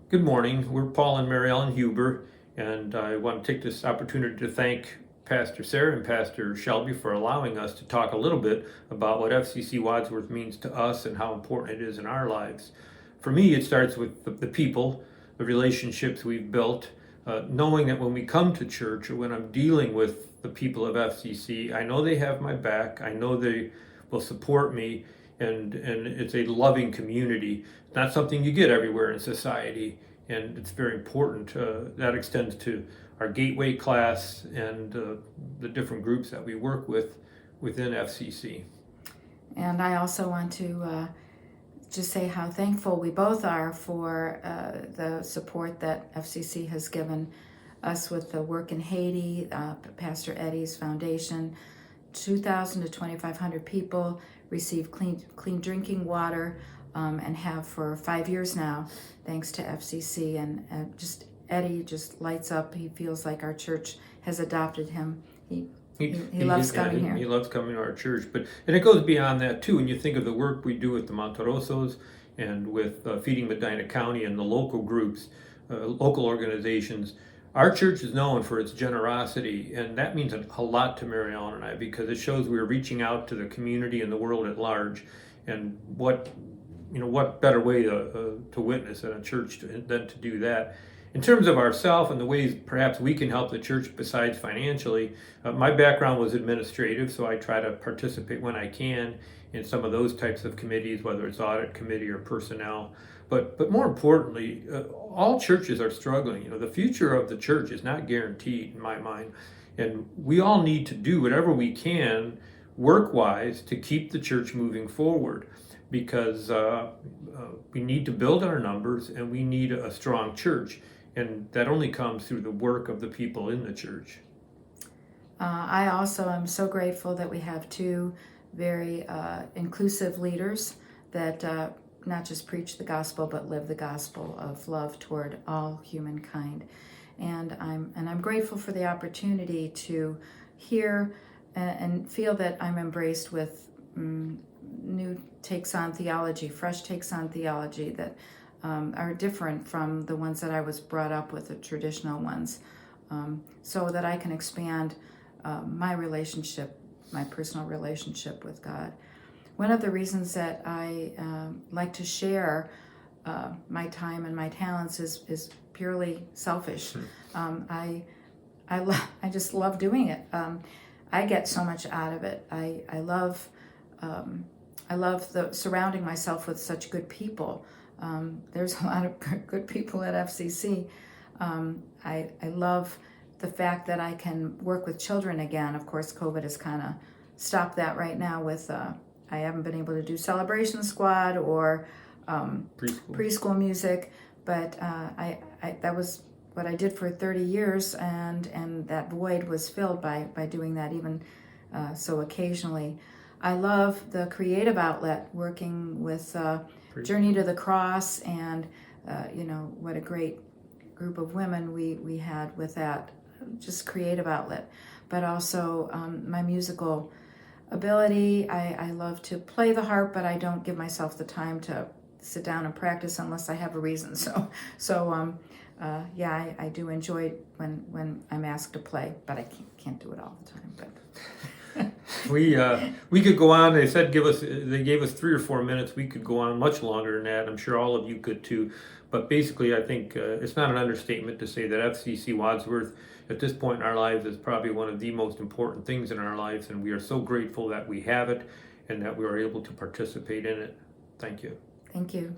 Good morning. We're Paul and Mary Ellen Huber, and I want to take this opportunity to thank Pastor Sarah and Pastor Shelby for allowing us to talk a little bit about what FCC Wadsworth means to us and how important it is in our lives. For me, it starts with the people, the relationships we've built, knowing that when we come to church or when I'm dealing with the people of FCC, I know they have my back. I know they will support me, and it's a loving community. It's not something you get everywhere in society, and it's very important. That extends to our gateway class and the different groups that we work with within FCC. And I also want to just say how thankful we both are for the support that FCC has given us with the work in Haiti, Pastor Eddie's foundation. 2,000 to 2,500 people receive clean drinking water and have for 5 years now, thanks to FCC. And just Eddie just lights up. He feels like our church has adopted him. He loves coming here. He loves coming to our church, and it goes beyond that too. When you think of the work we do with the Monterosos and with Feeding Medina County and the local groups, local organizations, our church is known for its generosity, and that means a lot to Mary Ellen and I, because it shows we're reaching out to the community and the world at large. And what better way to witness in a church than to do that? In terms of ourselves and the ways perhaps we can help the church besides financially, my background was administrative, so I try to participate when I can in some of those types of committees, whether it's audit committee or personnel. But more importantly, all churches are struggling. The future of the church is not guaranteed in my mind, and we all need to do whatever we can work-wise to keep the church moving forward, because we need to build our numbers and we need a strong church. And that only comes through the work of the people in the church. I also am so grateful that we have two very inclusive leaders that not just preach the gospel, but live the gospel of love toward all humankind. And I'm grateful for the opportunity to hear and feel that I'm embraced with new takes on theology, fresh takes on theology that are different from the ones that I was brought up with, the traditional ones, so that I can expand my relationship, my personal relationship with God. One of the reasons that I like to share my time and my talents is purely selfish. I just love doing it. I get so much out of it. I love surrounding myself with such good people. There's a lot of good people at FCC. I love the fact that I can work with children again. Of course, COVID has kind of stopped that right now with, I haven't been able to do Celebration Squad or preschool music, but that was what I did for 30 years, and that void was filled by doing that even so occasionally. I love the creative outlet, working with Journey to the Cross, and what a great group of women we had with that, just creative outlet. But also my musical ability. I love to play the harp, but I don't give myself the time to sit down and practice unless I have a reason. I do enjoy when I'm asked to play, but I can't do it all the time. But we could go on. They gave us 3 or 4 minutes. We could go on much longer than that. I'm sure all of you could too. But basically, I think it's not an understatement to say that FCC Wadsworth at this point in our lives is probably one of the most important things in our lives, and we are so grateful that we have it and that we are able to participate in it. Thank you. Thank you.